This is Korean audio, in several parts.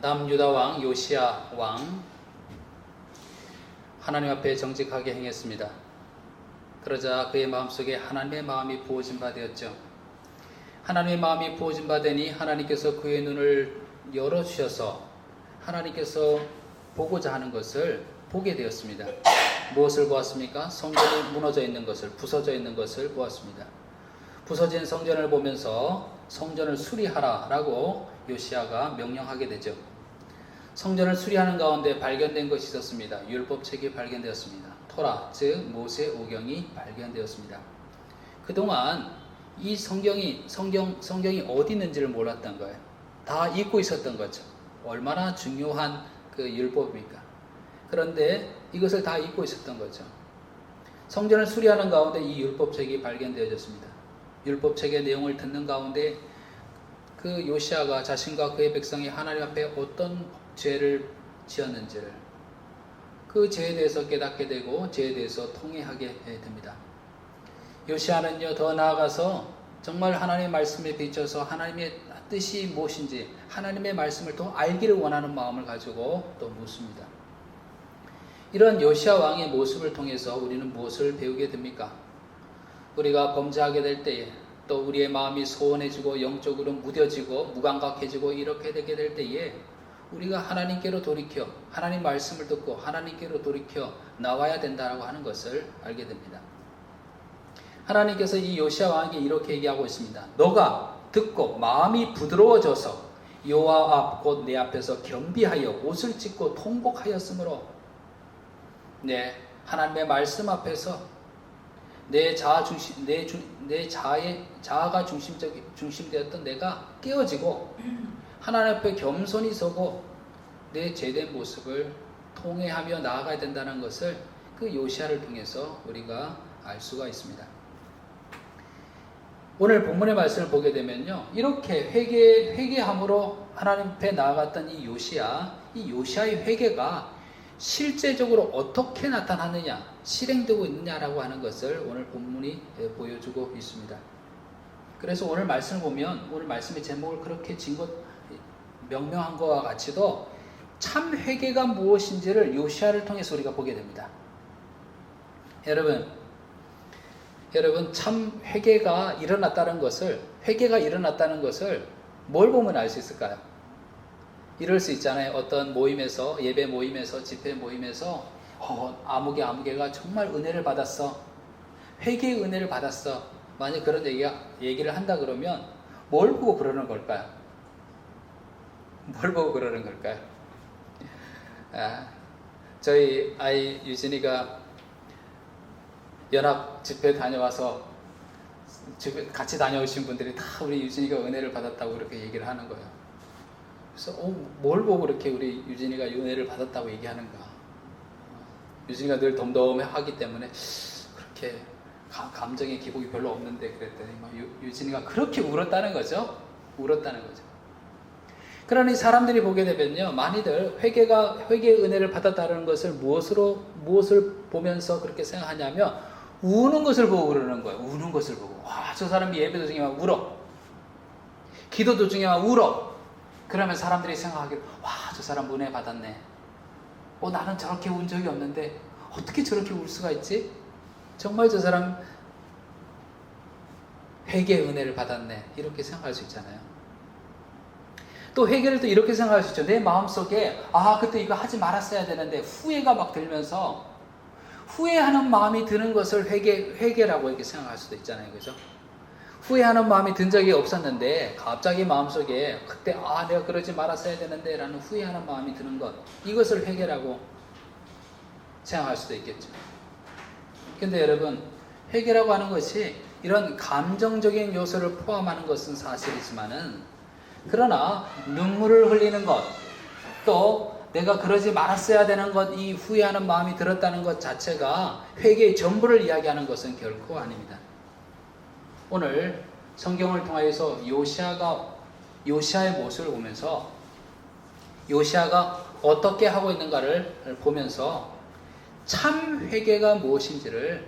남유다 왕 요시야 왕 하나님 앞에 정직하게 행했습니다. 그러자 그의 마음속에 하나님의 마음이 부어진 바 되었죠. 하나님의 마음이 부어진 바 되니 하나님께서 그의 눈을 열어주셔서 하나님께서 보고자 하는 것을 보게 되었습니다. 무엇을 보았습니까? 성전이 무너져 있는 것을, 부서져 있는 것을 보았습니다. 부서진 성전을 보면서 성전을 수리하라라고 요시야가 명령하게 되죠. 성전을 수리하는 가운데 발견된 것이 있었습니다. 율법책이 발견되었습니다. 토라, 즉 모세 오경이 발견되었습니다. 그동안 이 성경이 어디 있는지를 몰랐던 거예요. 다 잊고 있었던 거죠. 얼마나 중요한 그 율법입니까? 그런데 이것을 다 잊고 있었던 거죠. 성전을 수리하는 가운데 이 율법책이 발견되어졌습니다. 율법책의 내용을 듣는 가운데 그 요시야가 자신과 그의 백성이 하나님 앞에 어떤 죄를 지었는지를 그 죄에 대해서 깨닫게 되고 죄에 대해서 통회하게 됩니다. 요시야는요, 더 나아가서 정말 하나님의 말씀에 비춰서 하나님의 뜻이 무엇인지 하나님의 말씀을 더 알기를 원하는 마음을 가지고 또 묻습니다. 이런 요시야 왕의 모습을 통해서 우리는 무엇을 배우게 됩니까? 우리가 범죄하게 될 때에 또 우리의 마음이 소원해지고 영적으로 무뎌지고 무감각해지고 이렇게 되게 될 때에 우리가 하나님께로 돌이켜 하나님 말씀을 듣고 하나님께로 돌이켜 나와야 된다고 하는 것을 알게 됩니다. 하나님께서 이 요시야 왕에게 이렇게 얘기하고 있습니다. 너가 듣고 마음이 부드러워져서 여호와 앞 곧 내 앞에서 겸비하여 옷을 찢고 통곡하였으므로 하나님의 말씀 앞에서 내 자아가 중심되었던 내가 깨어지고 하나님 앞에 겸손히 서고 내 제된 모습을 통회하며 나아가야 된다는 것을 그 요시야를 통해서 우리가 알 수가 있습니다. 오늘 본문의 말씀을 보게 되면요, 이렇게 회개함으로 하나님 앞에 나아갔던 이 요시야의 회개가 실제적으로 어떻게 나타나느냐, 실행되고 있느냐라고 하는 것을 오늘 본문이 보여주고 있습니다. 그래서 오늘 말씀을 보면 오늘 말씀의 제목을 그렇게 명명한 것과 같이도 참 회개가 무엇인지를 요시야를 통해서 우리가 보게 됩니다. 여러분 참 회개가 일어났다는 것을 뭘 보면 알 수 있을까요? 이럴 수 있잖아요. 어떤 모임에서, 예배 모임에서, 집회 모임에서 아무개가 정말 은혜를 받았어. 회개의 은혜를 받았어. 만약 그런 얘기를 한다 그러면 뭘 보고 그러는 걸까요? 저희 아이 유진이가 연합 집회 다녀와서 같이 다녀오신 분들이 다 우리 유진이가 은혜를 받았다고 그렇게 얘기를 하는 거예요. 그래서 뭘 보고 그렇게 우리 유진이가 은혜를 받았다고 얘기하는가? 유진이가 늘 덤덤하기 때문에 그렇게 감정의 기복이 별로 없는데 그랬더니 유진이가 그렇게 울었다는 거죠. 그러니 사람들이 보게 되면요, 많이들 회개의 은혜를 받았다는 것을 무엇을 보면서 그렇게 생각하냐면 우는 것을 보고 그러는 거예요. 우는 것을 보고, 저 사람이 예배 도중에 막 울어, 기도 도중에 막 울어. 그러면 사람들이 생각하기를, 저 사람 은혜 받았네. 나는 저렇게 운 적이 없는데 어떻게 저렇게 울 수가 있지? 정말 저 사람 회개의 은혜를 받았네. 이렇게 생각할 수 있잖아요. 또 회개를 또 이렇게 생각할 수 있죠. 내 마음속에 그때 이거 하지 말았어야 되는데 후회가 막 들면서 후회하는 마음이 드는 것을 회개라고 이렇게 생각할 수도 있잖아요. 그죠? 후회하는 마음이 든 적이 없었는데 갑자기 마음속에 그때 내가 그러지 말았어야 되는데 라는 후회하는 마음이 드는 것, 이것을 회개라고 생각할 수도 있겠죠. 근데 여러분, 회개라고 하는 것이 이런 감정적인 요소를 포함하는 것은 사실이지만은, 그러나 눈물을 흘리는 것, 또 내가 그러지 말았어야 되는 것, 이 후회하는 마음이 들었다는 것 자체가 회개의 전부를 이야기하는 것은 결코 아닙니다. 오늘 성경을 통하여서 요시야의 모습을 보면서 요시야가 어떻게 하고 있는가를 보면서 참 회개가 무엇인지를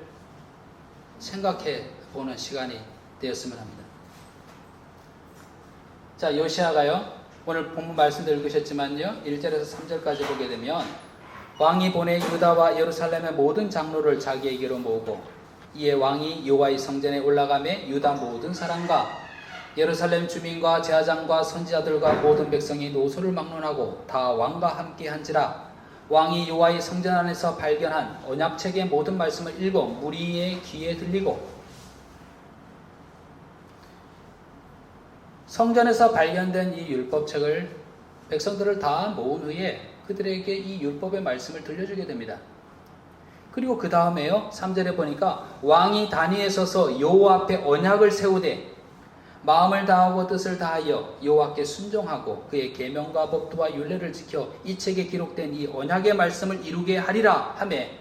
생각해 보는 시간이 되었으면 합니다. 자, 요시야가요, 오늘 본문 말씀도 읽으셨지만요. 1절에서 3절까지 보게 되면 왕이 보내 유다와 예루살렘의 모든 장로를 자기에게로 모으고 이에 왕이 여호와의 성전에 올라가매 유다 모든 사람과 예루살렘 주민과 제사장과 선지자들과 모든 백성이 노소를 막론하고 다 왕과 함께 한지라. 왕이 여호와의 성전 안에서 발견한 언약책의 모든 말씀을 읽어 무리의 귀에 들리고 성전에서 발견된 이 율법책을 백성들을 다 모은 후에 그들에게 이 율법의 말씀을 들려주게 됩니다. 그리고 그 다음에요. 3절에 보니까 왕이 단위에 서서 여호와 앞에 언약을 세우되 마음을 다하고 뜻을 다하여 여호와께 순종하고 그의 계명과 법도와 율례를 지켜 이 책에 기록된 이 언약의 말씀을 이루게 하리라 하매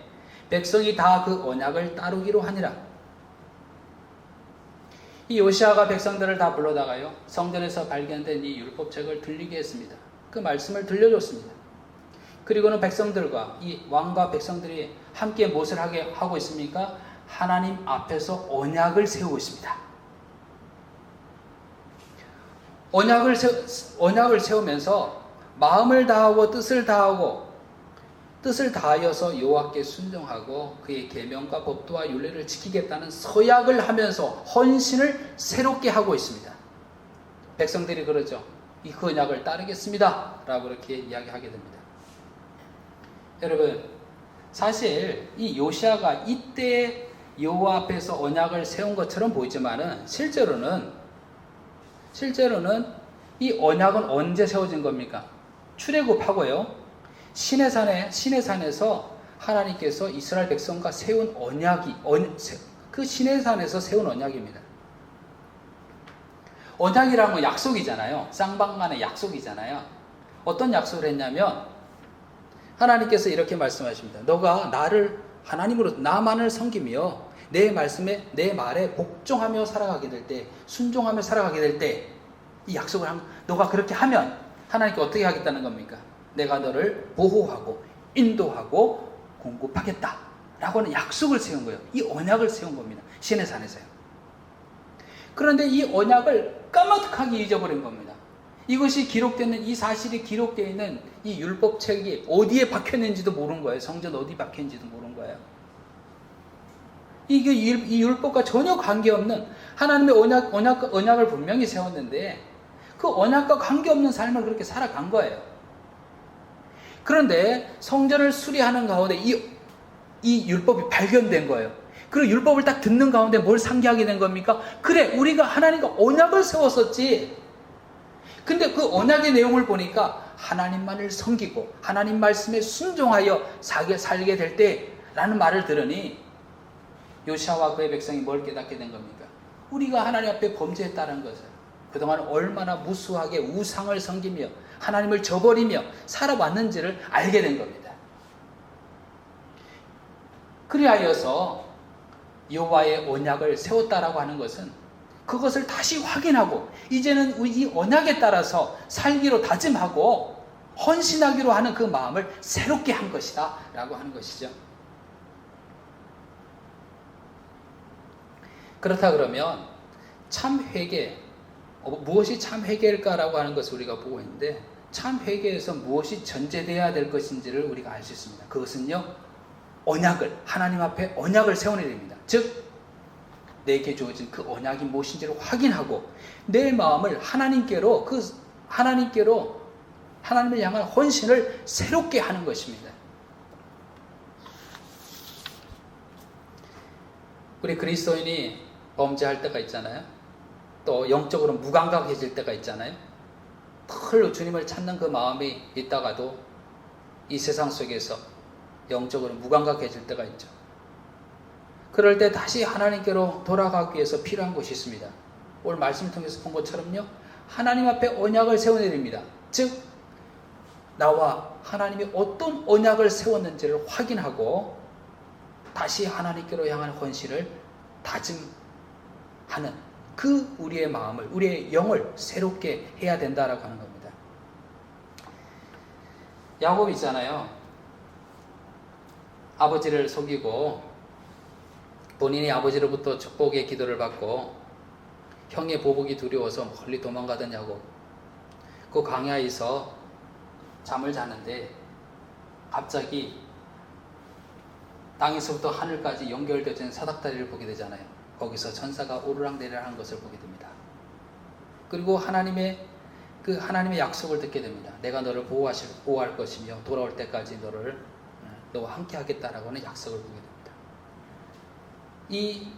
백성이 다 그 언약을 따르기로 하니라. 이 요시아가 백성들을 다 불러다가요 성전에서 발견된 이 율법책을 들리게 했습니다. 그 말씀을 들려줬습니다. 그리고는 백성들과 이 왕과 백성들이 함께 무엇을 하고 있습니까? 하나님 앞에서 언약을 세우고 있습니다. 언약을 세우면서 마음을 다하고 뜻을 다하여서 여호와께 순종하고 그의 계명과 법도와 율례를 지키겠다는 서약을 하면서 헌신을 새롭게 하고 있습니다. 백성들이 그러죠. 그 언약을 따르겠습니다 라고 그렇게 이야기하게 됩니다. 여러분, 사실 이 요시아가 이때 여호와 앞에서 언약을 세운 것처럼 보이지만은 실제로는 이 언약은 언제 세워진 겁니까? 출애굽하고요. 시내산에서 하나님께서 이스라엘 백성과 세운 언약이 그 시내산에서 세운 언약입니다. 언약이라는 건 약속이잖아요. 쌍방간의 약속이잖아요. 어떤 약속을 했냐면 하나님께서 이렇게 말씀하십니다. 너가 나를 하나님으로 나만을 섬기며 내 말씀에 내 말에 복종하며 살아가게 될 때, 순종하며 살아가게 될 때 이 약속을 하면 너가 그렇게 하면 하나님께 어떻게 하겠다는 겁니까? 내가 너를 보호하고 인도하고 공급하겠다 라고 하는 약속을 세운 거예요. 이 언약을 세운 겁니다. 시내산에서요. 그런데 이 언약을 까마득하게 잊어버린 겁니다. 이것이 기록되는 이 사실이 기록되어 있는 이 율법책이 어디에 박혀있는지도 모르는 거예요. 성전 어디 박혀있는지도 모르는 거예요. 이 율법과 전혀 관계없는 하나님의 언약을 분명히 세웠는데 그 언약과 관계없는 삶을 그렇게 살아간 거예요. 그런데 성전을 수리하는 가운데 이 율법이 발견된 거예요. 그리고 율법을 딱 듣는 가운데 뭘 상기하게 된 겁니까? 그래, 우리가 하나님과 언약을 세웠었지. 근데 그 언약의 내용을 보니까 하나님만을 섬기고 하나님 말씀에 순종하여 살게 될 때라는 말을 들으니 요시아와 그의 백성이 뭘 깨닫게 된 겁니까? 우리가 하나님 앞에 범죄했다는 것을, 그동안 얼마나 무수하게 우상을 섬기며 하나님을 저버리며 살아왔는지를 알게 된 겁니다. 그리하여서 여호와의 언약을 세웠다라고 하는 것은 그것을 다시 확인하고 이제는 이 언약에 따라서 살기로 다짐하고 헌신하기로 하는 그 마음을 새롭게 한 것이다 라고 하는 것이죠. 그렇다 그러면 참 회개, 무엇이 참 회개일까라고 하는 것을 우리가 보고 있는데 참 회개에서 무엇이 전제되어야 될 것인지를 우리가 알 수 있습니다. 그것은요, 하나님 앞에 언약을 세우는 일입니다. 즉 내게 주어진 그 언약이 무엇인지를 확인하고 내 마음을 하나님을 향한 헌신을 새롭게 하는 것입니다. 우리 그리스도인이 범죄할 때가 있잖아요. 또 영적으로 무감각해질 때가 있잖아요. 털로 주님을 찾는 그 마음이 있다가도 이 세상 속에서 영적으로 무감각해질 때가 있죠. 그럴 때 다시 하나님께로 돌아가기 위해서 필요한 것이 있습니다. 오늘 말씀을 통해서 본 것처럼요, 하나님 앞에 언약을 세우는 일입니다. 즉 나와 하나님이 어떤 언약을 세웠는지를 확인하고 다시 하나님께로 향한 헌신을 다짐하는 그 우리의 마음을, 우리의 영을 새롭게 해야 된다라고 하는 겁니다. 야곱이 있잖아요. 아버지를 속이고 본인이 아버지로부터 축복의 기도를 받고 형의 보복이 두려워서 멀리 도망가던 야곱. 그 광야에서 잠을 자는데 갑자기 땅에서부터 하늘까지 연결되어진 사닥다리를 보게 되잖아요. 거기서 천사가 오르락내리락 하는 것을 보게 됩니다. 그리고 하나님의 약속을 듣게 됩니다. 내가 너를 보호할 것이며 돌아올 때까지 너와 함께 하겠다라고 하는 약속을 보게 됩니다. 이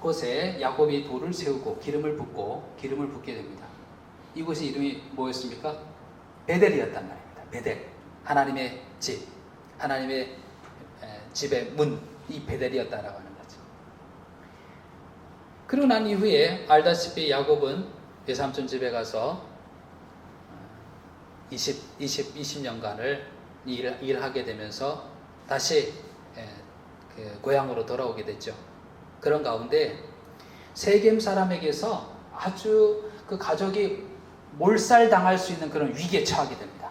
곳에 야곱이 돌을 세우고 기름을 붓게 됩니다. 이곳의 이름이 뭐였습니까? 베델이었단 말입니다. 베델. 하나님의 집. 하나님의 집의 문. 이 베델이었다라고 하는 거죠. 그러고 난 이후에 알다시피 야곱은 외삼촌 집에 가서 20년간을 일하게 되면서 다시 고향으로 돌아오게 됐죠. 그런 가운데 세겜 사람에게서 아주 그 가족이 몰살당할 수 있는 그런 위기에 처하게 됩니다.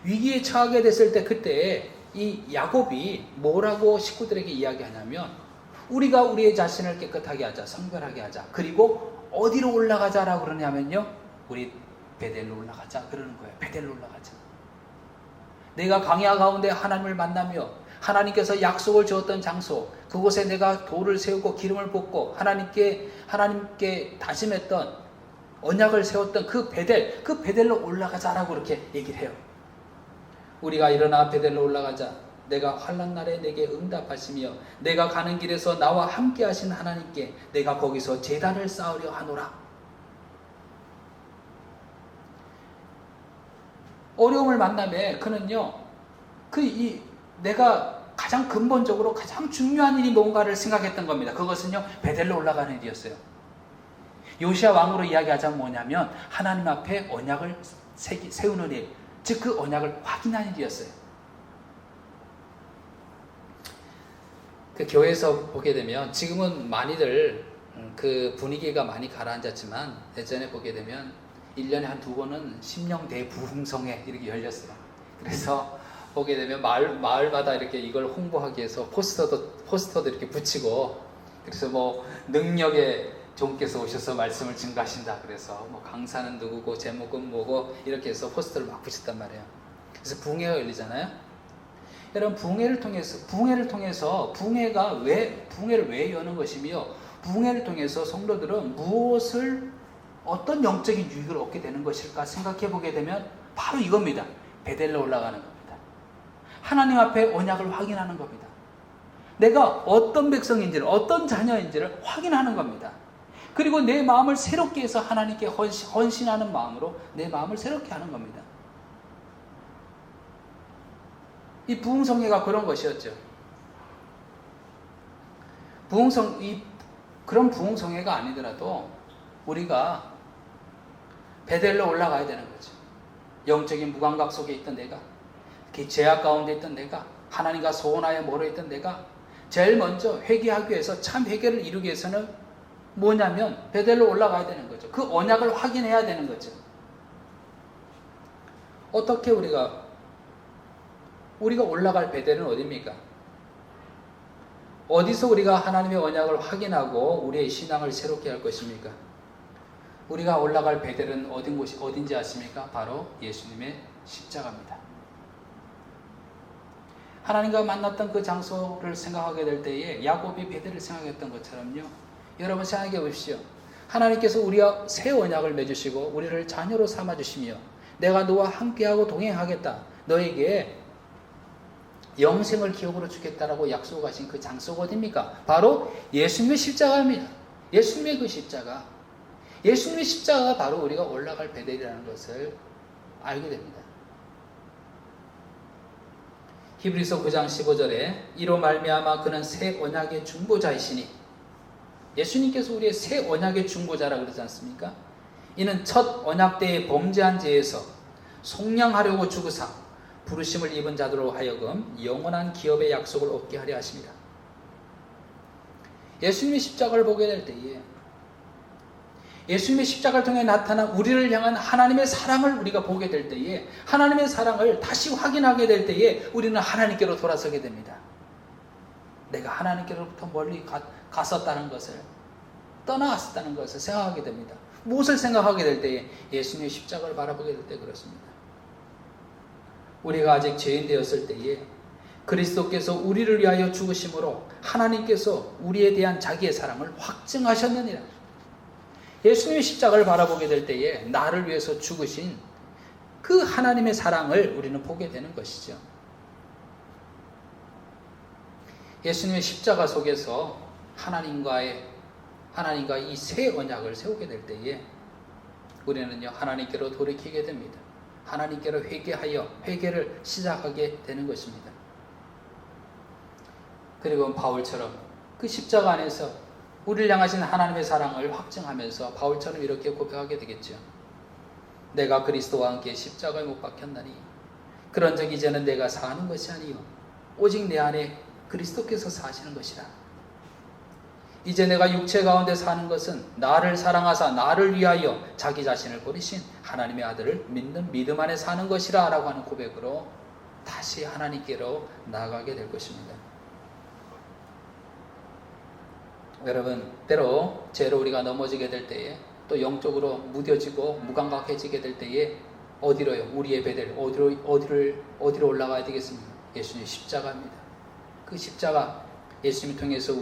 위기에 처하게 됐을 때 그때 이 야곱이 뭐라고 식구들에게 이야기하냐면 우리가 우리의 자신을 깨끗하게 하자, 성별하게 하자. 그리고 어디로 올라가자라고 그러냐면요. 우리 베델로 올라가자 그러는 거예요. 베델로 올라가자. 내가 광야 가운데 하나님을 만나며 하나님께서 약속을 주었던 장소, 그곳에 내가 돌을 세우고 기름을 붓고 하나님께 다짐했던 언약을 세웠던 그 베델로 올라가자라고 그렇게 얘기를 해요. 우리가 일어나 베델로 올라가자. 내가 환난 날에 내게 응답하시며 내가 가는 길에서 나와 함께 하신 하나님께 내가 거기서 제단을 쌓으려 하노라. 어려움을 만남에 그는요, 내가 가장 근본적으로 가장 중요한 일이 뭔가를 생각했던 겁니다. 그것은요, 베델로 올라가는 일이었어요. 요시야 왕으로 이야기하자면 뭐냐면 하나님 앞에 언약을 세우는 일, 즉 그 언약을 확인하는 일이었어요. 그 교회에서 보게 되면 지금은 많이들 그 분위기가 많이 가라앉았지만 예전에 보게 되면 1년에 한 2번은 심령대 부흥성회 이렇게 열렸어요. 그래서 보게 되면 마을마다 이렇게 이걸 홍보하기 위해서 포스터도 이렇게 붙이고, 그래서 뭐 능력의 종께서 오셔서 말씀을 증가하신다. 그래서 뭐 강사는 누구고 제목은 뭐고 이렇게 해서 포스터를 막 붙였단 말이에요. 그래서 부흥회가 열리잖아요. 여러분 부흥회를 통해서 부흥회를 왜 여는 것이며 부흥회를 통해서 성도들은 어떤 영적인 유익을 얻게 되는 것일까 생각해 보게 되면 바로 이겁니다. 베델로 올라가는 겁니다. 하나님 앞에 언약을 확인하는 겁니다. 내가 어떤 백성인지를, 어떤 자녀인지를 확인하는 겁니다. 그리고 내 마음을 새롭게 해서 하나님께 헌신하는 마음으로 내 마음을 새롭게 하는 겁니다. 이 부흥성회가 그런 것이었죠. 그런 부흥성회가 아니더라도 우리가 베델로 올라가야 되는 거죠. 영적인 무감각 속에 있던 내가, 죄악 가운데 있던 내가, 하나님과 소원하여 멀어 있던 내가 제일 먼저 회개하기 위해서, 참 회개를 이루기 위해서는 뭐냐면 베델로 올라가야 되는 거죠. 그 언약을 확인해야 되는 거죠. 어떻게 우리가 올라갈 베델은 어디입니까? 어디서 우리가 하나님의 언약을 확인하고 우리의 신앙을 새롭게 할 것입니까? 우리가 올라갈 베델은 어딘지 아십니까? 바로 예수님의 십자가입니다. 하나님과 만났던 그 장소를 생각하게 될 때에 야곱이 베델을 생각했던 것처럼요. 여러분 생각해 보십시오. 하나님께서 우리와 새 언약을 맺으시고 우리를 자녀로 삼아주시며 내가 너와 함께하고 동행하겠다. 너에게 영생을 기업으로 주겠다라고 약속하신 그 장소가 어디입니까? 바로 예수님의 십자가입니다. 예수님의 그 십자가. 예수님의 십자가가 바로 우리가 올라갈 베델이라는 것을 알게 됩니다. 히브리서 9장 15절에 이로 말미암아 그는 새 언약의 중보자이시니, 예수님께서 우리의 새 언약의 중보자라고 그러지 않습니까? 이는 첫 언약 때의 범죄한 죄에서 속량하려고 죽으사 부르심을 입은 자들로 하여금 영원한 기업의 약속을 얻게 하려 하십니다. 예수님의 십자가를 보게 될 때에, 예수님의 십자가를 통해 나타난 우리를 향한 하나님의 사랑을 우리가 보게 될 때에, 하나님의 사랑을 다시 확인하게 될 때에 우리는 하나님께로 돌아서게 됩니다. 내가 하나님께로부터 멀리 갔었다는 것을, 떠나갔었다는 것을 생각하게 됩니다. 무엇을 생각하게 될 때에 예수님의 십자가를 바라보게 될 때 그렇습니다. 우리가 아직 죄인 되었을 때에 그리스도께서 우리를 위하여 죽으심으로 하나님께서 우리에 대한 자기의 사랑을 확증하셨느니라. 예수님의 십자가를 바라보게 될 때에 나를 위해서 죽으신 그 하나님의 사랑을 우리는 보게 되는 것이죠. 예수님의 십자가 속에서 하나님과 이 새 언약을 세우게 될 때에 우리는요 하나님께로 돌이키게 됩니다. 하나님께로 회개하여 회개를 시작하게 되는 것입니다. 그리고 바울처럼 그 십자가 안에서 우리를 향하신 하나님의 사랑을 확증하면서 바울처럼 이렇게 고백하게 되겠죠. 내가 그리스도와 함께 십자가에 못 박혔나니 그런즉 이제는 내가 사는 것이 아니요 오직 내 안에 그리스도께서 사시는 것이라. 이제 내가 육체 가운데 사는 것은 나를 사랑하사 나를 위하여 자기 자신을 버리신 하나님의 아들을 믿는 믿음 안에 사는 것이라 라고 하는 고백으로 다시 하나님께로 나아가게 될 것입니다. 여러분, 때로 죄로 우리가 넘어지게 될 때에 또 영적으로 무뎌지고 무감각해지게 될 때에 어디로요? 우리의 베델 어디로 올라가야 되겠습니까? 예수님의 십자가입니다. 그 십자가 예수님을 통해서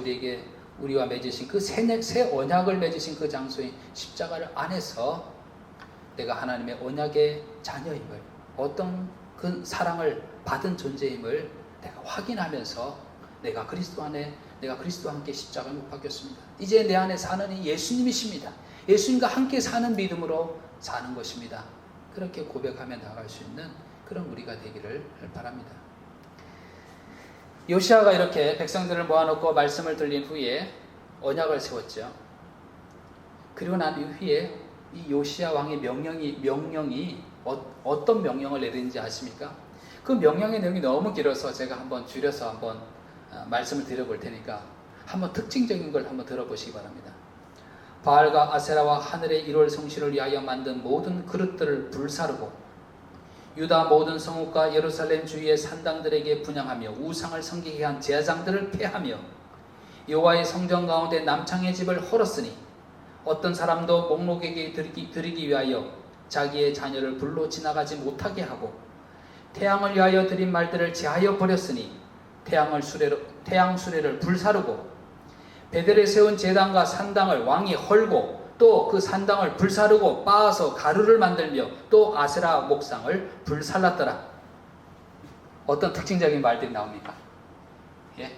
우리와 맺으신 그 새 언약을 맺으신 그 장소인 십자가를 안에서 내가 하나님의 언약의 자녀임을 어떤 그 사랑을 받은 존재임을 내가 확인하면서 내가 그리스도와 함께 십자가에 못 박혔습니다. 이제 내 안에 사는 이 예수님이십니다. 예수님과 함께 사는 믿음으로 사는 것입니다. 그렇게 고백하며 나아갈 수 있는 그런 우리가 되기를 바랍니다. 요시아가 이렇게 백성들을 모아놓고 말씀을 들린 후에 언약을 세웠죠. 그리고 난 이후에 이 요시아 왕의 명령이 어떤 명령을 내리는지 아십니까? 그 명령의 내용이 너무 길어서 제가 한번 줄여서 말씀을 드려볼 테니까 한번 특징적인 걸 한번 들어보시기 바랍니다. 바알과 아세라와 하늘의 1월 성신을 위하여 만든 모든 그릇들을 불사르고 유다 모든 성읍과 예루살렘 주위의 산당들에게 분향하며 우상을 섬기게 한 제사장들을 폐하며 여호와의 성전 가운데 남창의 집을 헐었으니 어떤 사람도 목록에게 드리기 위하여 자기의 자녀를 불로 지나가지 못하게 하고 태양을 위하여 드린 말들을 제하여 버렸으니 태양 수레를 불사르고 베델에 세운 제단과 산당을 왕이 헐고 또 그 산당을 불사르고 빻아서 가루를 만들며 또 아세라 목상을 불살랐더라. 어떤 특징적인 말들이 나옵니까? 예?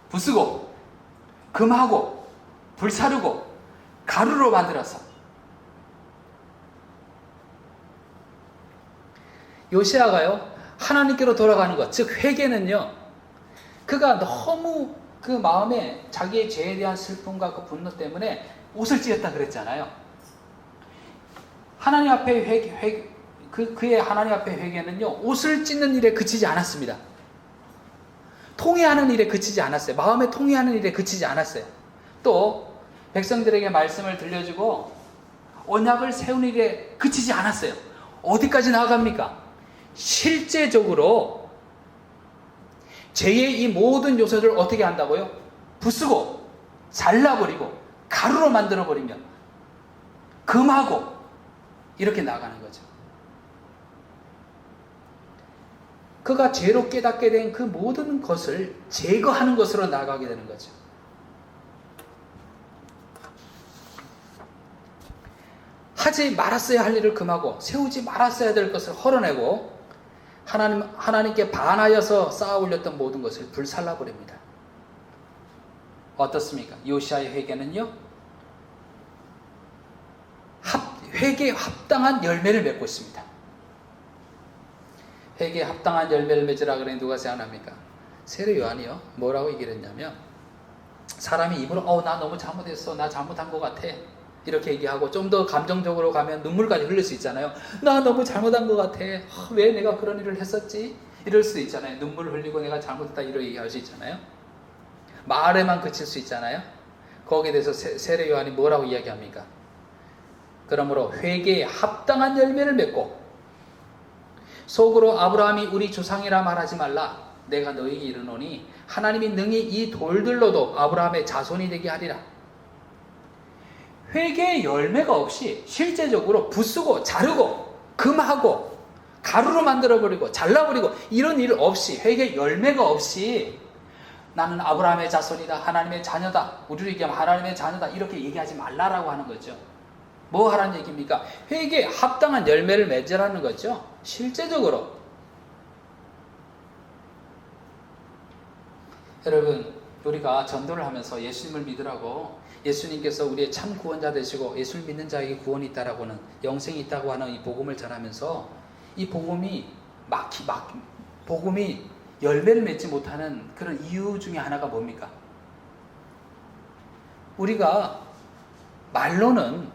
부수고 금하고 불사르고 가루로 만들어서. 요시아가요 하나님께로 돌아가는 것, 즉 회개는요 그가 너무 그 마음에 자기의 죄에 대한 슬픔과 그 분노 때문에 옷을 찢었다 그랬잖아요. 하나님 앞에 그의 하나님 앞에 회개는요 옷을 찢는 일에 그치지 않았습니다. 통회하는 일에 그치지 않았어요. 마음에 통회하는 일에 그치지 않았어요. 또 백성들에게 말씀을 들려주고 언약을 세운 일에 그치지 않았어요. 어디까지 나아갑니까? 실제적으로 죄의 이 모든 요소를 어떻게 한다고요? 부수고 잘라버리고 가루로 만들어버리며 금하고 이렇게 나가는 거죠. 그가 죄로 깨닫게 된 그 모든 것을 제거하는 것으로 나아가게 되는 거죠. 하지 말았어야 할 일을 금하고 세우지 말았어야 될 것을 헐어내고 하나님께 반하여서 쌓아 올렸던 모든 것을 불살라버립니다. 어떻습니까? 요시아의 회개는요 회개에 합당한 열매를 맺고 있습니다. 회개에 합당한 열매를 맺으라 그러니 누가 생각납니까? 세례 요한이요 뭐라고 얘기를 했냐면 사람이 입으로 나 너무 잘못했어, 나 잘못한 것 같아 이렇게 얘기하고 좀 더 감정적으로 가면 눈물까지 흘릴 수 있잖아요. 나 너무 잘못한 것 같아, 왜 내가 그런 일을 했었지, 이럴 수 있잖아요. 눈물을 흘리고 내가 잘못했다 이렇게 얘기할 수 있잖아요. 말에만 그칠 수 있잖아요. 거기에 대해서 세례 요한이 뭐라고 이야기합니까? 그러므로 회개에 합당한 열매를 맺고 속으로 아브라함이 우리 조상이라 말하지 말라. 내가 너희에게 이르노니 하나님이 능히 이 돌들로도 아브라함의 자손이 되게 하리라. 회개의 열매가 없이 실제적으로 부수고 자르고 금하고 가루로 만들어버리고 잘라버리고 이런 일 없이, 회개의 열매가 없이 나는 아브라함의 자손이다, 하나님의 자녀다, 우리를 얘기하면 하나님의 자녀다, 이렇게 얘기하지 말라라고 하는 거죠. 뭐 하라는 얘기입니까? 회개에 합당한 열매를 맺으라는 거죠. 실제적으로. 여러분, 우리가 전도를 하면서 예수님을 믿으라고, 예수님께서 우리의 참 구원자 되시고 예수를 믿는 자에게 구원이 있다라고는, 영생이 있다고 하는 이 복음을 전하면서 이 복음이 복음이 열매를 맺지 못하는 그런 이유 중에 하나가 뭡니까? 우리가 말로는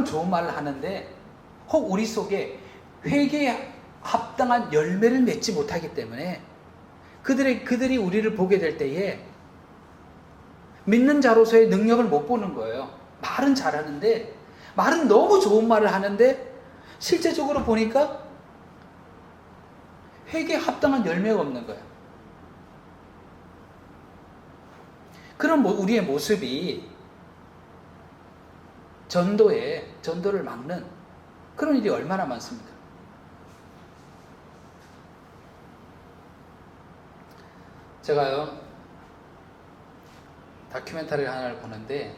좋은 말을 하는데 혹 우리 속에 회개에 합당한 열매를 맺지 못하기 때문에 그들이 우리를 보게 될 때에 믿는 자로서의 능력을 못 보는 거예요. 말은 잘하는데, 말은 너무 좋은 말을 하는데 실제적으로 보니까 회개에 합당한 열매가 없는 거예요. 그런 우리의 모습이 전도를 막는 그런 일이 얼마나 많습니까? 제가요, 다큐멘터리를 하나를 보는데,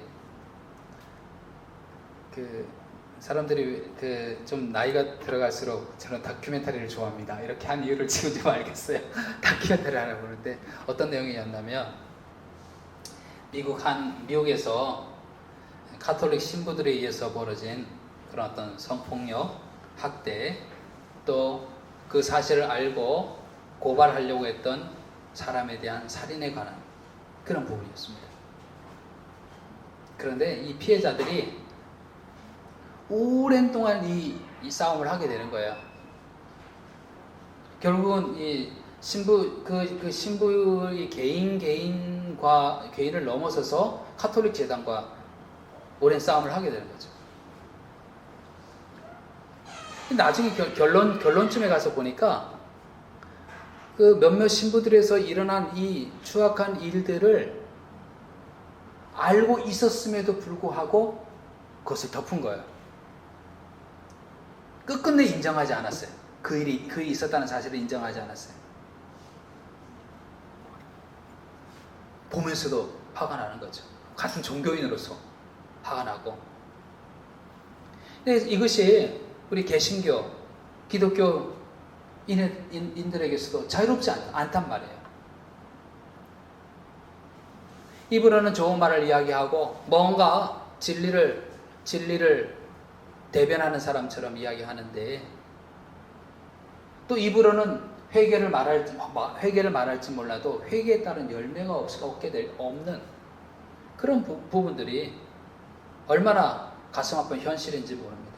사람들이 좀 나이가 들어갈수록 저는 다큐멘터리를 좋아합니다, 이렇게 한 이유를 지금 좀 알겠어요. 다큐멘터리를 하나 보는데 어떤 내용이었냐면, 미국에서 가톨릭 신부들에 의해서 벌어진 그런 어떤 성폭력, 학대, 또 그 사실을 알고 고발하려고 했던 사람에 대한 살인에 관한 그런 부분이었습니다. 그런데 이 피해자들이 오랜 동안 이 싸움을 하게 되는 거예요. 결국은 이 신부의 개인을 넘어서서 가톨릭 재단과 오랜 싸움을 하게 되는 거죠. 나중에 결론쯤에 가서 보니까 그 몇몇 신부들에서 일어난 이 추악한 일들을 알고 있었음에도 불구하고 그것을 덮은 거예요. 끝끝내 인정하지 않았어요. 그 일이 있었다는 사실을 인정하지 않았어요. 보면서도 화가 나는 거죠. 같은 종교인으로서 화가 나고. 근데 이것이 우리 개신교, 기독교인들에게서도 자유롭지 않단 말이에요. 입으로는 좋은 말을 이야기하고 뭔가 진리를 대변하는 사람처럼 이야기하는데, 또 입으로는 회개를 말할지 몰라도 회개에 따른 열매가 없는 그런 부분들이 얼마나 가슴 아픈 현실인지 모릅니다.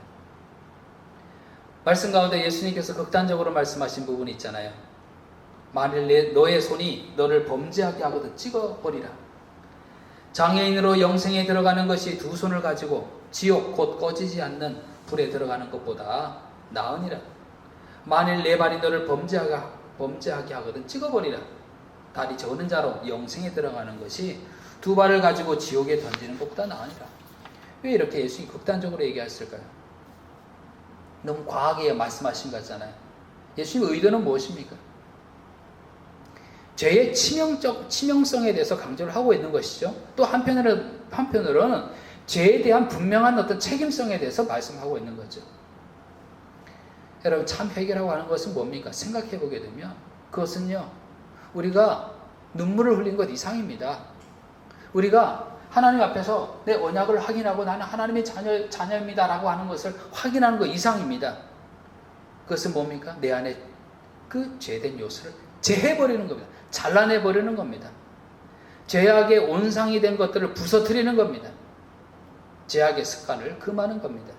말씀 가운데 예수님께서 극단적으로 말씀하신 부분이 있잖아요. 만일 너의 손이 너를 범죄하게 하거든 찍어버리라. 장애인으로 영생에 들어가는 것이 두 손을 가지고 지옥 곧 꺼지지 않는 불에 들어가는 것보다 나으니라. 만일 내 발이 너를 범죄하게 하거든 찍어버리라. 다리 저는 자로 영생에 들어가는 것이 두 발을 가지고 지옥에 던지는 것보다 나으니라. 왜 이렇게 예수님이 극단적으로 얘기했을까요? 너무 과하게 말씀하신 거잖아요. 예수님의 의도는 무엇입니까? 죄의 치명성에 대해서 강조를 하고 있는 것이죠. 또 한편으로는 죄에 대한 분명한 어떤 책임성에 대해서 말씀하고 있는 거죠. 여러분, 참 회개라고 하는 것은 뭡니까? 생각해 보게 되면 그것은요, 우리가 눈물을 흘린 것 이상입니다. 우리가 하나님 앞에서 내 언약을 확인하고 나는 하나님의 자녀입니다라고 하는 것을 확인하는 것 이상입니다. 그것은 뭡니까? 내 안에 그 죄된 요소를 제해버리는 겁니다. 잘라내버리는 겁니다. 죄악의 온상이 된 것들을 부서뜨리는 겁니다. 죄악의 습관을 금하는 겁니다.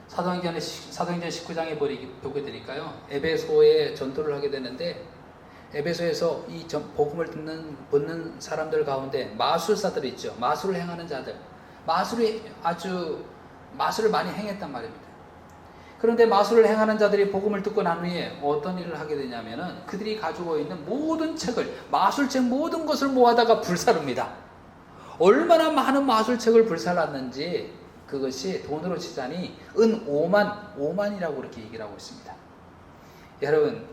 사도행전 19장에 보게 되니까요, 에베소에 전도를 하게 되는데, 에베소에서 이 복음을 듣는 사람들 가운데 마술사들이 있죠. 마술을 행하는 자들. 마술을 많이 행했단 말입니다. 그런데 마술을 행하는 자들이 복음을 듣고 난 후에 어떤 일을 하게 되냐면은 그들이 가지고 있는 모든 책을, 마술책 모든 것을 모아다가 불사릅니다. 얼마나 많은 마술책을 불살랐는지 그것이 돈으로 치자니 은 5만이라고 그렇게 얘기를 하고 있습니다. 여러분,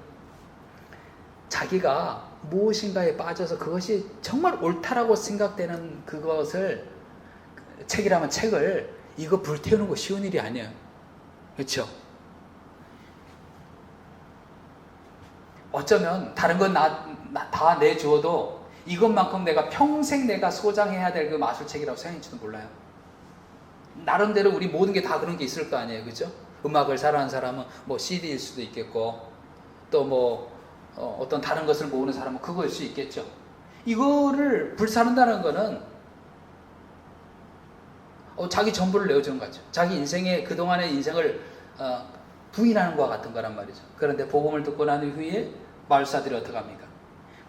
자기가 무엇인가에 빠져서 그것이 정말 옳다라고 생각되는 그것을 책이라면 책을 이거 불태우는 거 쉬운 일이 아니에요. 그렇죠? 어쩌면 다른 건 다 내주어도 이것만큼 내가 평생 내가 소장해야 될 그 마술책이라고 생각할지도 몰라요. 나름대로 우리 모든 게 다 그런 게 있을 거 아니에요. 그죠? 음악을 사랑하는 사람은 뭐 CD일 수도 있겠고, 또 뭐 어떤 다른 것을 모으는 사람은 그거일 수 있겠죠. 이거를 불사른다는 거는 자기 전부를 내어주는 거죠. 자기 인생의 그동안의 인생을 부인하는 것과 같은 거란 말이죠. 그런데 복음을 듣고 난 후에 마술사들이 어떻게 합니까?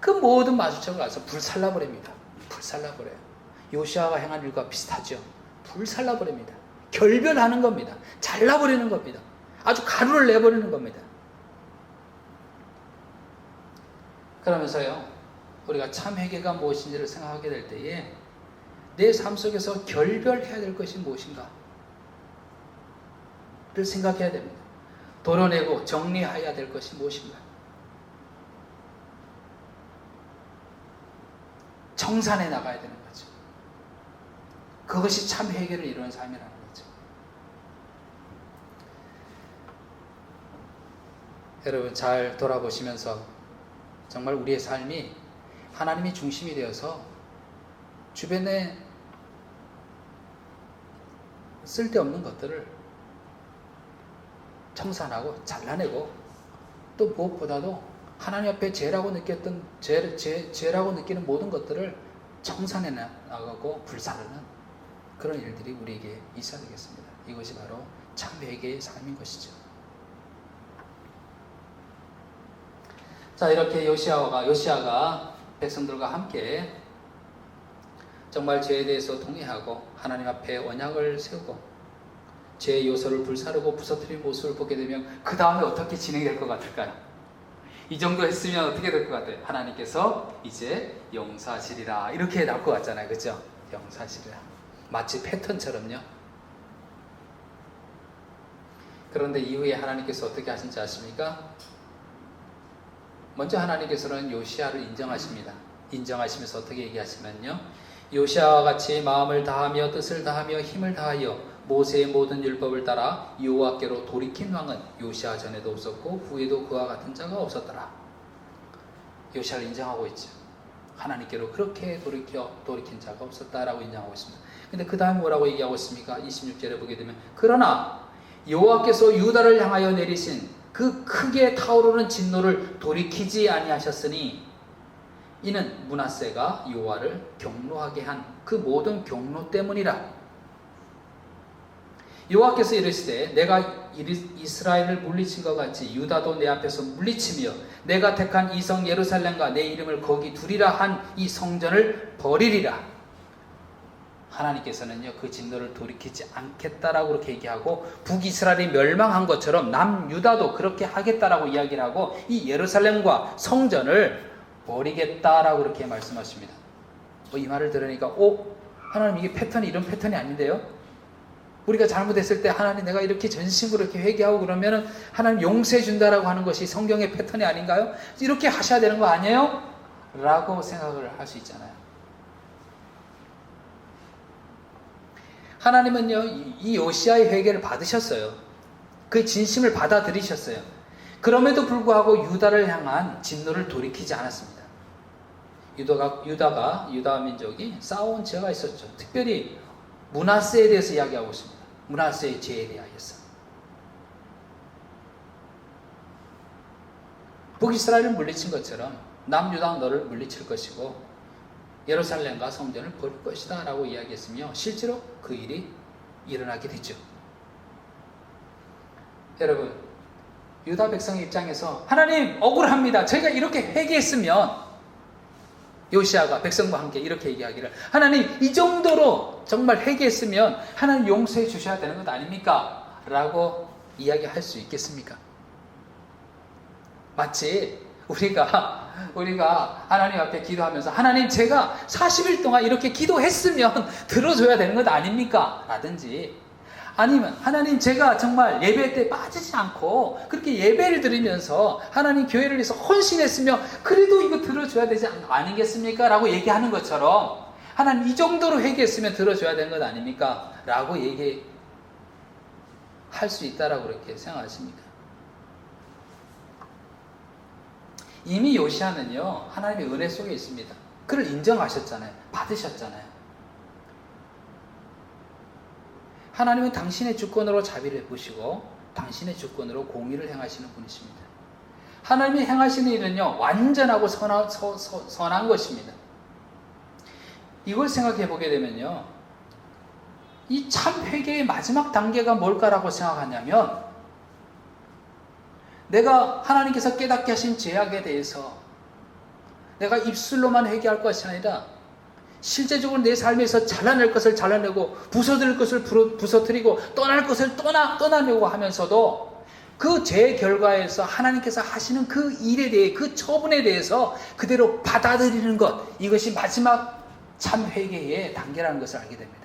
그 모든 마술책을 가서 불살라버립니다. 불살라버려요. 요시아가 행한 일과 비슷하죠. 불살라버립니다. 결별하는 겁니다. 잘라버리는 겁니다. 아주 가루를 내버리는 겁니다. 그러면서요, 우리가 참 회개가 무엇인지를 생각하게 될 때에 내 삶 속에서 결별해야 될 것이 무엇인가 를 생각해야 됩니다. 도려내고 정리해야 될 것이 무엇인가. 청산해 나가야 되는 거죠. 그것이 참 회개를 이루는 삶이라는 거죠. 여러분, 잘 돌아보시면서 정말 우리의 삶이 하나님이 중심이 되어서 주변에 쓸데없는 것들을 청산하고 잘라내고, 또 무엇보다도 하나님 앞에 죄라고 느꼈던 죄라고 느끼는 모든 것들을 청산해 나가고 불사르는 그런 일들이 우리에게 있어야 되겠습니다. 이것이 바로 참 회개의 삶인 것이죠. 자, 이렇게 요시아가 백성들과 함께 정말 죄에 대해서 동의하고 하나님 앞에 언약을 세우고 죄의 요소를 불사르고 부서뜨린 모습을 보게 되면 그 다음에 어떻게 진행될 것 같을까요? 이 정도 했으면 어떻게 될 것 같아요? 하나님께서 이제 용서하시리라 이렇게 나올 것 같잖아요. 그죠? 용서하시리라. 마치 패턴처럼요. 그런데 이후에 하나님께서 어떻게 하신지 아십니까? 먼저 하나님께서는 요시아를 인정하십니다. 인정하시면서 어떻게 얘기하시면요, 요시아와 같이 마음을 다하며 뜻을 다하며 힘을 다하여 모세의 모든 율법을 따라 여호와께로 돌이킨 왕은 요시아 전에도 없었고 후에도 그와 같은 자가 없었더라. 요시아를 인정하고 있죠. 하나님께로 그렇게 돌이킨 자가 없었다라고 인정하고 있습니다. 근데 그 다음 뭐라고 얘기하고 있습니까? 26절에 보게 되면, 그러나 여호와께서 유다를 향하여 내리신 그 크게 타오르는 진노를 돌이키지 아니하셨으니 이는 므낫세가 여호와를 경노하게 한 그 모든 경노 때문이라. 여호와께서 이르시되 내가 이스라엘을 물리친 것 같이 유다도 내 앞에서 물리치며 내가 택한 이 성 예루살렘과 내 이름을 거기 두리라 한 이 성전을 버리리라. 하나님께서는요, 그 진노를 돌이키지 않겠다라고 그렇게 얘기하고, 북이스라엘이 멸망한 것처럼 남유다도 그렇게 하겠다라고 이야기를 하고, 이 예루살렘과 성전을 버리겠다라고 그렇게 말씀하십니다. 이 말을 들으니까 하나님, 이게 패턴이 이런 패턴이 아닌데요? 우리가 잘못했을 때 하나님, 내가 이렇게 전심으로 이렇게 회개하고 그러면 하나님 용서해 준다라고 하는 것이 성경의 패턴이 아닌가요? 이렇게 하셔야 되는 거 아니에요? 라고 생각을 할 수 있잖아요. 하나님은요, 이 요시아의 회개를 받으셨어요. 그 진심을 받아들이셨어요. 그럼에도 불구하고 유다를 향한 진노를 돌이키지 않았습니다. 유다 민족이 싸워온 죄가 있었죠. 특별히 므낫세에 대해서 이야기하고 있습니다. 므낫세의 죄에 대하여서. 북이스라엘을 물리친 것처럼 남유다 너를 물리칠 것이고 예루살렘과 성전을 버릴 것이다 라고 이야기했으며 실제로 그 일이 일어나게 됐죠. 여러분, 유다 백성의 입장에서 하나님 억울합니다. 저희가 이렇게 회개했으면, 요시아가 백성과 함께 이렇게 얘기하기를, 하나님 이 정도로 정말 회개했으면 하나님 용서해 주셔야 되는 것 아닙니까? 라고 이야기할 수 있겠습니까? 마치 우리가 하나님 앞에 기도하면서 하나님 제가 40일 동안 이렇게 기도했으면 들어줘야 되는 것 아닙니까? 라든지 아니면 하나님 제가 정말 예배 때 빠지지 않고 그렇게 예배를 드리면서 하나님 교회를 위해서 헌신했으면 그래도 이거 들어줘야 되지 않겠습니까? 라고 얘기하는 것처럼 하나님 이 정도로 회개했으면 들어줘야 되는 것 아닙니까? 라고 얘기할 수 있다라고 그렇게 생각하십니까? 이미 요시아는요 하나님의 은혜 속에 있습니다. 그를 인정하셨잖아요. 받으셨잖아요. 하나님은 당신의 주권으로 자비를 베푸시고 당신의 주권으로 공의를 행하시는 분이십니다. 하나님이 행하시는 일은요 완전하고 선한 것입니다. 이걸 생각해 보게 되면요 이 참 회개의 마지막 단계가 뭘까라고 생각하냐면 내가 하나님께서 깨닫게 하신 죄악에 대해서 내가 입술로만 회개할 것이 아니라 실제적으로 내 삶에서 잘라낼 것을 잘라내고 부서뜨릴 것을 부서뜨리고 떠날 것을 떠나려고 하면서도 그 죄의 결과에서 하나님께서 하시는 그 일에 대해 그 처분에 대해서 그대로 받아들이는 것, 이것이 마지막 참 회개의 단계라는 것을 알게 됩니다.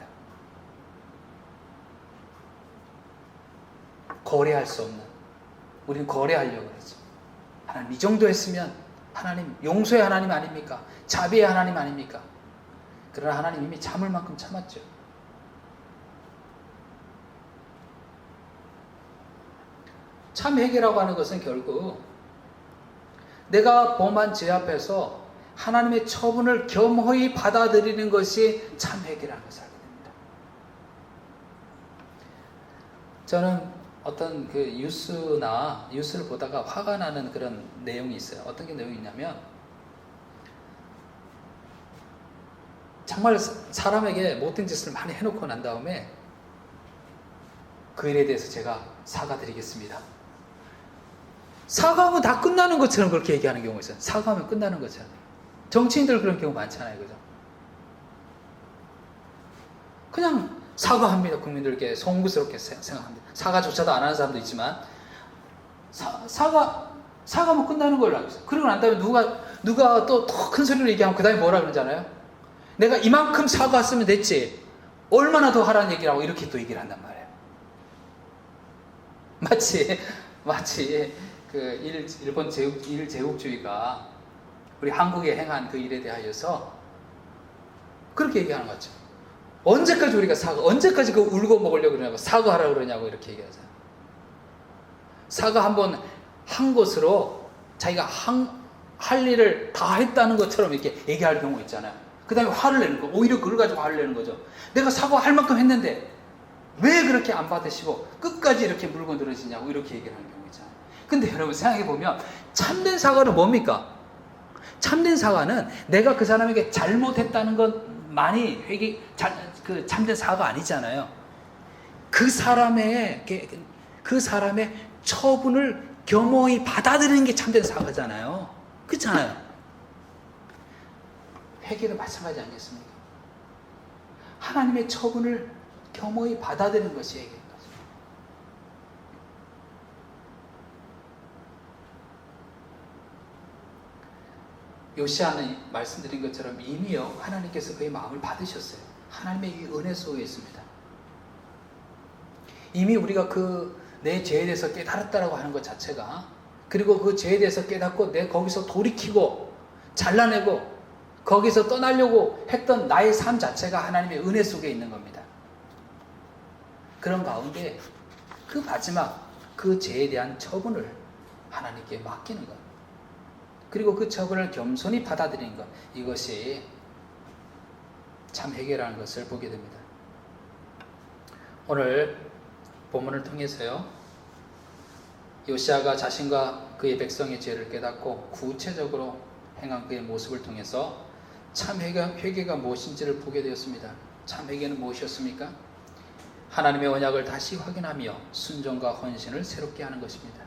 거래할 수 없는, 우리는 거래하려고 그러죠. 하나님 이 정도 했으면 하나님 용서의 하나님 아닙니까? 자비의 하나님 아닙니까? 그러나 하나님 이미 참을 만큼 참았죠. 참 회개라고 하는 것은 결국 내가 범한 죄 앞에서 하나님의 처분을 겸허히 받아들이는 것이 참 회개라는 것을 알게 됩니다. 저는 어떤 그 뉴스를 보다가 화가 나는 그런 내용이 있어요. 어떤 게 내용이 있냐면 정말 사람에게 못된 짓을 많이 해놓고 난 다음에 그 일에 대해서 제가 사과드리겠습니다. 사과하면 다 끝나는 것처럼 그렇게 얘기하는 경우가 있어요. 사과하면 끝나는 것처럼. 정치인들 그런 경우 많잖아요. 그죠? 그냥 사과합니다. 국민들께 송구스럽게 생각합니다. 사과조차도 안 하는 사람도 있지만 사과하면 끝나는 걸로 알고 있어요. 그리고 난 다음에 누가 또 더 큰 소리로 얘기하면 그 다음에 뭐라 그러잖아요. 내가 이만큼 사과했으면 됐지 얼마나 더 하라는 얘기라고 이렇게 또 얘기를 한단 말이에요. 마치 그 일본 제국주의가 우리 한국에 행한 그 일에 대하여서 그렇게 얘기하는 거죠. 언제까지 우리가 언제까지 그 울고 먹으려고 그러냐고 사과하라고 그러냐고 이렇게 얘기하잖아요. 사과 한번 한 것으로 자기가 할 일을 다 했다는 것처럼 이렇게 얘기할 경우 있잖아요. 그 다음에 화를 내는 거, 오히려 그걸 가지고 화를 내는 거죠. 내가 사과할 만큼 했는데 왜 그렇게 안 받으시고 끝까지 이렇게 물고 늘어지냐고 이렇게 얘기를 하는 경우 있잖아요. 근데 여러분 생각해보면 참된 사과는 뭡니까? 참된 사과는 내가 그 사람에게 잘못했다는 것만이 그 참된 사과가 아니잖아요. 그 사람의 처분을 겸허히 받아들이는 게 참된 사과잖아요. 그렇잖아요. 회개도 마찬가지 아니겠습니까? 하나님의 처분을 겸허히 받아들이는 것이 회개인 거죠. 요시아는 말씀드린 것처럼 이미요 하나님께서 그의 마음을 받으셨어요. 하나님의 이 은혜 속에 있습니다. 이미 우리가 내 죄에 대해서 깨달았다라고 하는 것 자체가, 그리고 그 죄에 대해서 깨닫고 내 거기서 돌이키고 잘라내고 거기서 떠나려고 했던 나의 삶 자체가 하나님의 은혜 속에 있는 겁니다. 그런 가운데 그 마지막 그 죄에 대한 처분을 하나님께 맡기는 것, 그리고 그 처분을 겸손히 받아들이는 것, 이것이 참 회개라는 것을 보게 됩니다. 오늘 본문을 통해서요 요시아가 자신과 그의 백성의 죄를 깨닫고 구체적으로 행한 그의 모습을 통해서 참 회개가 무엇인지를 보게 되었습니다. 참 회개는 무엇이었습니까? 하나님의 언약을 다시 확인하며 순종과 헌신을 새롭게 하는 것입니다.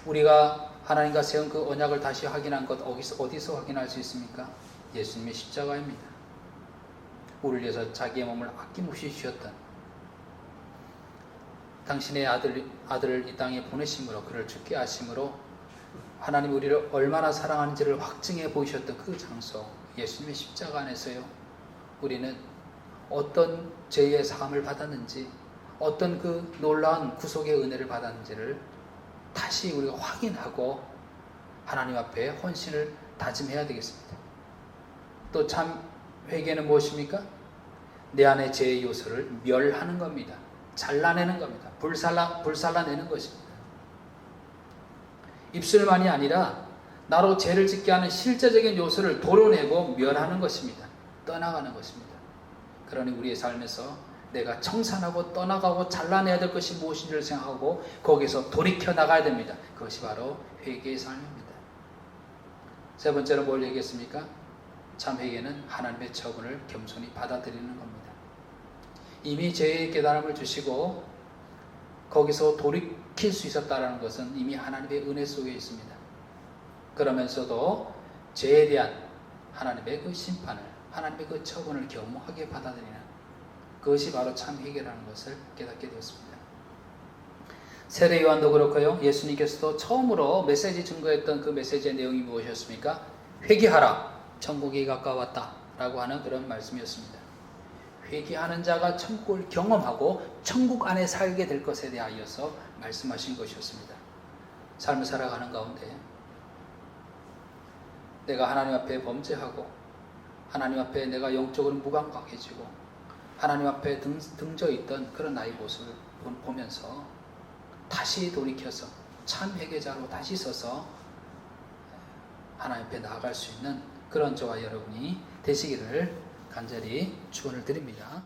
우리가 하나님과 세운 그 언약을 다시 확인한 것 어디서 확인할 수 있습니까? 예수님의 십자가입니다. 우리를 위해서 자기의 몸을 아낌없이 주셨던 당신의 아들을 이 땅에 보내심으로 그를 죽게 하심으로 하나님 우리를 얼마나 사랑하는지를 확증해 보이셨던 그 장소, 예수님의 십자가 안에서요, 우리는 어떤 죄의 사함을 받았는지, 어떤 그 놀라운 구속의 은혜를 받았는지를 다시 우리가 확인하고 하나님 앞에 헌신을 다짐해야 되겠습니다. 또 참 회개는 무엇입니까? 내 안의 죄의 요소를 멸하는 겁니다. 잘라내는 겁니다. 불살라내는 것입니다. 입술만이 아니라 나로 죄를 짓게 하는 실제적인 요소를 도려내고 멸하는 것입니다. 떠나가는 것입니다. 그러니 우리의 삶에서 내가 청산하고 떠나가고 잘라내야 될 것이 무엇인지를 생각하고 거기서 돌이켜 나가야 됩니다. 그것이 바로 회개의 삶입니다. 세 번째로 뭘 얘기했습니까? 참 회개는 하나님의 처분을 겸손히 받아들이는 겁니다. 이미 죄의 깨달음을 주시고 거기서 돌이킬 수 있었다는 것은 이미 하나님의 은혜 속에 있습니다. 그러면서도 죄에 대한 하나님의 그 심판을, 하나님의 그 처분을 겸허하게 받아들이는 그것이 바로 참 회개라는 것을 깨닫게 되었습니다. 세례 요한도 그렇고요. 예수님께서도 처음으로 메시지 증거했던 그 메시지의 내용이 무엇이었습니까? 회개하라, 천국이 가까웠다 라고 하는 그런 말씀이었습니다. 회개하는 자가 천국을 경험하고 천국 안에 살게 될 것에 대하여서 말씀하신 것이었습니다. 삶을 살아가는 가운데 내가 하나님 앞에 범죄하고 하나님 앞에 내가 영적으로 무감각해지고 하나님 앞에 등져 있던 그런 나의 모습을 보면서 다시 돌이켜서 참 회개자로 다시 서서 하나님 앞에 나아갈 수 있는 그런 저와 여러분이 되시기를 간절히 축원을 드립니다.